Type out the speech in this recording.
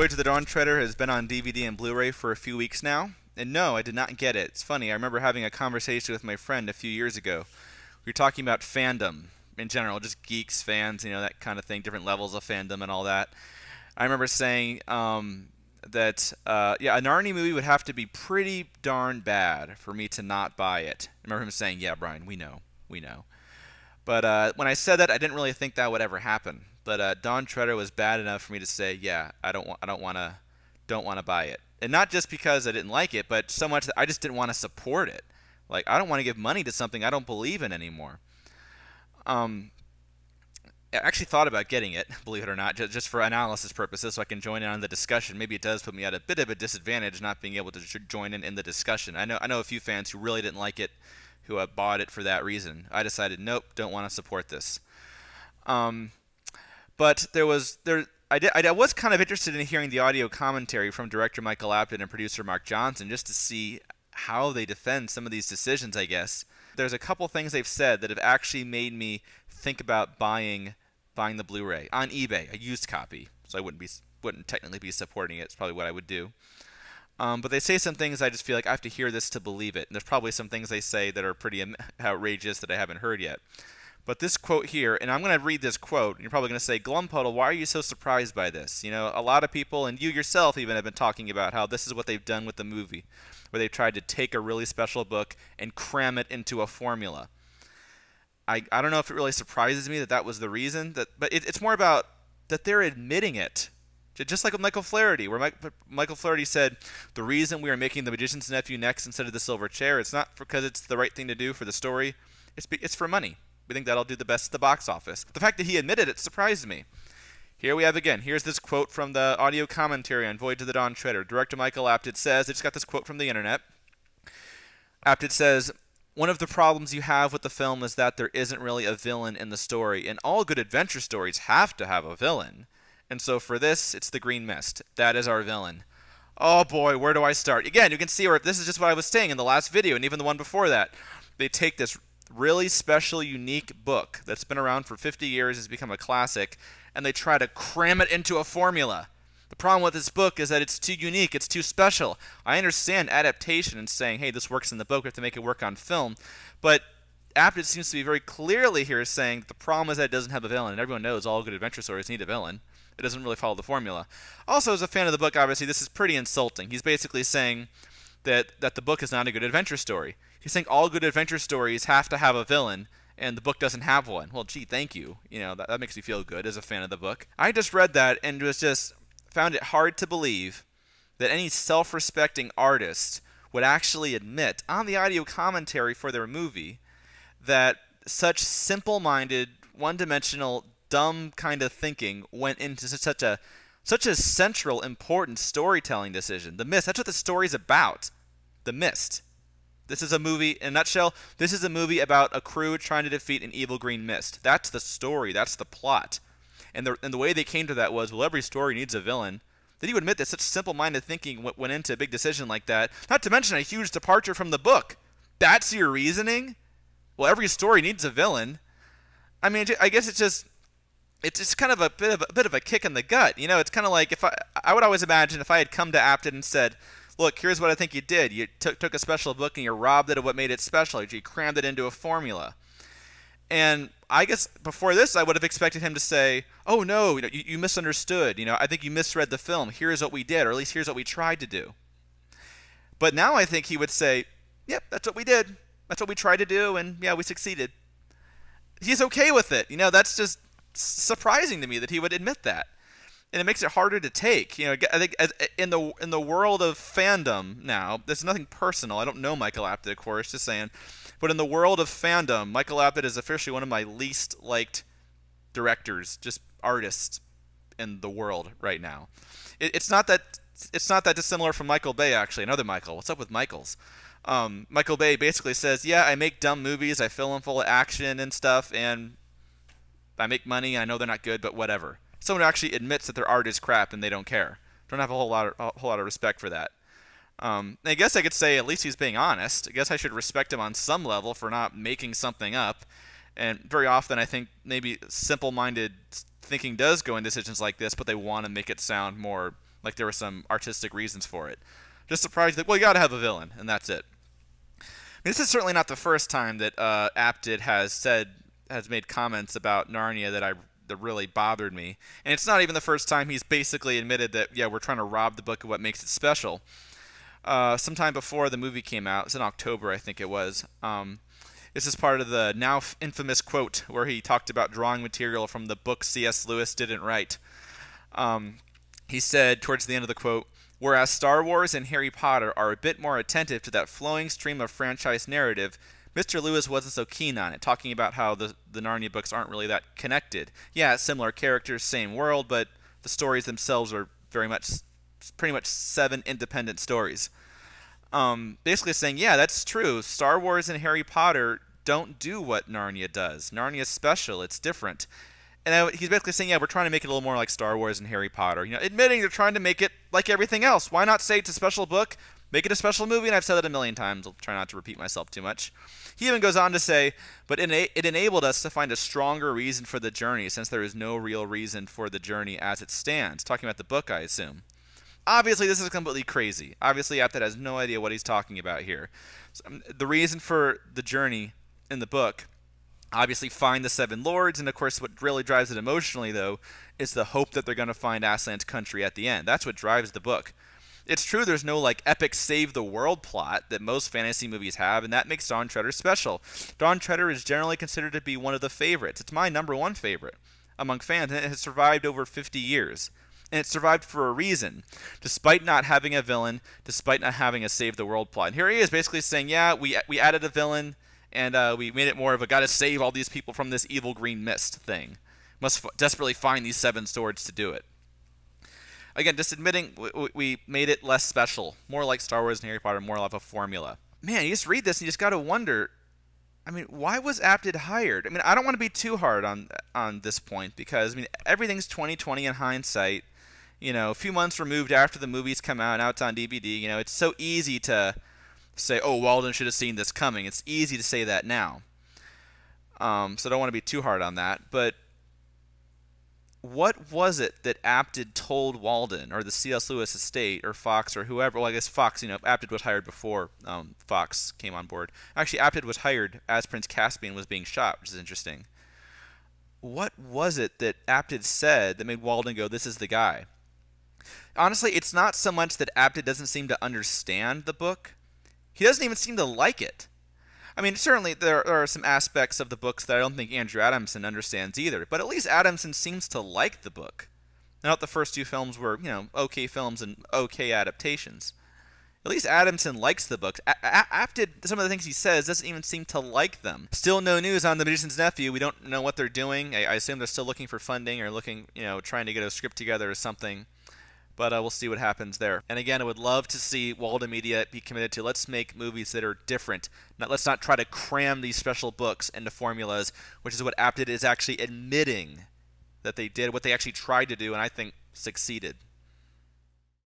Voyage of the Dawn Treader has been on DVD and Blu-ray for a few weeks now. And no, I did not get it. It's funny, I remember having a conversation with my friend a few years ago. We were talking about fandom in general, just geeks, fans, that kind of thing, different levels of fandom and all that. I remember saying that, a Narnia movie would have to be pretty darn bad for me to not buy it. I remember him saying, yeah, Brian, we know. But when I said that, I didn't really think that would ever happen. But Dawn Treader was bad enough for me to say, yeah, I don't want to buy it. And not just because I didn't like it, but so much that I just didn't want to support it. Like, I don't want to give money to something I don't believe in anymore. I actually thought about getting it, believe it or not, just for analysis purposes, so I can join in on the discussion. Maybe it does put me at a bit of a disadvantage not being able to join in the discussion. I know a few fans who really didn't like it, who bought it for that reason. I decided, nope, don't want to support this. But I was kind of interested in hearing the audio commentary from director Michael Apted and producer Mark Johnson, just to see how they defend some of these decisions, I guess. There's a couple things they've said that have actually made me think about buying the Blu-ray on eBay, a used copy. So I wouldn't technically be supporting it. It's probably what I would do. But they say some things I just feel like I have to hear this to believe it. And there's probably some things they say that are pretty outrageous that I haven't heard yet. But this quote here, and I'm going to read this quote, and you're probably going to say, Glumpuddle, why are you so surprised by this? A lot of people, and you yourself even, have been talking about how this is what they've done with the movie, where they've tried to take a really special book and cram it into a formula. I don't know if it really surprises me that was the reason, but it's more about that they're admitting it. Just like with Michael Flaherty, where Michael Flaherty said, the reason we are making The Magician's Nephew next instead of The Silver Chair, it's not because it's the right thing to do for the story, it's for money. We think that'll do the best at the box office. The fact that he admitted it surprised me. Here we have again. Here's this quote from the audio commentary on Voyage of the Dawn Treader. Director Michael Apted says, I just got this quote from the internet. Apted says, one of the problems you have with the film is that there isn't really a villain in the story, and all good adventure stories have to have a villain. And so for this, it's the Green Mist. That is our villain. Oh boy, where do I start? Again, you can see where this is just what I was saying in the last video, and even the one before that. They take this really special, unique book that's been around for 50 years, has become a classic, and they try to cram it into a formula. The problem with this book is that it's too unique, it's too special. I understand adaptation and saying, hey, this works in the book, we have to make it work on film, but Apted seems to be very clearly here saying that the problem is that it doesn't have a villain, and everyone knows all good adventure stories need a villain. It doesn't really follow the formula. Also, as a fan of the book, obviously, this is pretty insulting. He's basically saying that the book is not a good adventure story. He's saying all good adventure stories have to have a villain, and the book doesn't have one. Well, gee, thank you. That makes me feel good as a fan of the book. I just read that and found it hard to believe that any self-respecting artist would actually admit on the audio commentary for their movie that such simple-minded, one-dimensional, dumb kind of thinking went into such a central, important storytelling decision. The Mist, that's what the story's about. The Mist. This is a movie, in a nutshell, this is a movie about a crew trying to defeat an evil green mist. That's the story. That's the plot. And the way they came to that was, well, every story needs a villain. Then you admit that such simple-minded thinking went into a big decision like that, not to mention a huge departure from the book. That's your reasoning? Well, every story needs a villain. I mean, I guess it's just kind of a bit of a kick in the gut. It's kind of like if I would always imagine if I had come to Apted and said, look, here's what I think you did. You took a special book and you robbed it of what made it special. You crammed it into a formula. And I guess before this, I would have expected him to say, oh, no, you misunderstood. I think you misread the film. Here's what we did, or at least here's what we tried to do. But now I think he would say, yep, that's what we did. That's what we tried to do, and yeah, we succeeded. He's okay with it. That's just surprising to me that he would admit that. And it makes it harder to take. I think in the world of fandom now, there's nothing personal. I don't know Michael Apted, of course, just saying. But in the world of fandom, Michael Apted is officially one of my least liked directors, just artists in the world right now. It's not that dissimilar from Michael Bay, actually. Another Michael. What's up with Michaels? Michael Bay basically says, yeah, I make dumb movies, I fill them full of action and stuff, and I make money. I know they're not good, but whatever. Someone who actually admits that their art is crap and they don't care. Don't have a whole lot of respect for that. I guess I could say at least he's being honest. I guess I should respect him on some level for not making something up. And very often I think maybe simple-minded thinking does go in decisions like this, but they want to make it sound more like there were some artistic reasons for it. Just surprised that, well, you got to have a villain, and that's it. I mean, this is certainly not the first time that Apted has made comments about Narnia that really bothered me, and it's not even the first time he's basically admitted that, yeah, we're trying to rob the book of what makes it special. Sometime before the movie came out, it was in October, I think it was. This is part of the now infamous quote where he talked about drawing material from the book C.S. Lewis didn't write. He said towards the end of the quote, "Whereas Star Wars and Harry Potter are a bit more attentive to that flowing stream of franchise narrative, Mr. Lewis wasn't so keen on it, talking about how the Narnia books aren't really that connected. Yeah, similar characters, same world, but the stories themselves are pretty much 7 independent stories." Basically saying, yeah, that's true. Star Wars and Harry Potter don't do what Narnia does. Narnia's special. It's different. And he's basically saying, yeah, we're trying to make it a little more like Star Wars and Harry Potter. You know, admitting they're trying to make it like everything else. Why not say it's a special book? Make it a special movie, and I've said that a million times. I'll try not to repeat myself too much. He even goes on to say, but it enabled us to find a stronger reason for the journey, since there is no real reason for the journey as it stands. Talking about the book, I assume. Obviously, this is completely crazy. Obviously, Apted has no idea what he's talking about here. So, the reason for the journey in the book, obviously find the 7 lords, and of course what really drives it emotionally, though, is the hope that they're going to find Aslan's country at the end. That's what drives the book. It's true there's no like epic save-the-world plot that most fantasy movies have, and that makes Dawn Treader special. Dawn Treader is generally considered to be one of the favorites. It's my #1 favorite among fans, and it has survived over 50 years. And it survived for a reason, despite not having a villain, despite not having a save-the-world plot. And here he is basically saying, yeah, we added a villain, and we made it more of a gotta save all these people from this evil green mist thing. Must desperately find these 7 swords to do it. Again, just admitting we made it less special, more like Star Wars and Harry Potter, more like a formula. Man, you just read this and you just gotta wonder, I mean, why was Apted hired? I mean, I don't want to be too hard on this point, because, I mean, everything's 20/20 in hindsight. You know, a few months removed after the movies come out, now it's on DVD, you know, it's so easy to say, oh, Walden should have seen this coming. It's easy to say that now. So I don't want to be too hard on that. But what was it that Apted told Walden, or the C.S. Lewis estate, or Fox, or whoever? Well, I guess Fox, you know, Apted was hired before Fox came on board. Actually, Apted was hired as Prince Caspian was being shot, which is interesting. What was it that Apted said that made Walden go, this is the guy? Honestly, it's not so much that Apted doesn't seem to understand the book. He doesn't even seem to like it. I mean, certainly there are some aspects of the books that I don't think Andrew Adamson understands either, but at least Adamson seems to like the book. I know the first 2 films were, you know, okay films and okay adaptations. At least Adamson likes the books. Apted, some of the things he says, doesn't even seem to like them. Still no news on The Magician's Nephew. We don't know what they're doing. I assume they're still looking for funding, or looking, you know, trying to get a script together or something. But we'll see what happens there. And again, I would love to see Walden Media be committed to, let's make movies that are different. Let's not try to cram these special books into formulas, which is what Apted is actually admitting that they did, what they actually tried to do, and I think succeeded.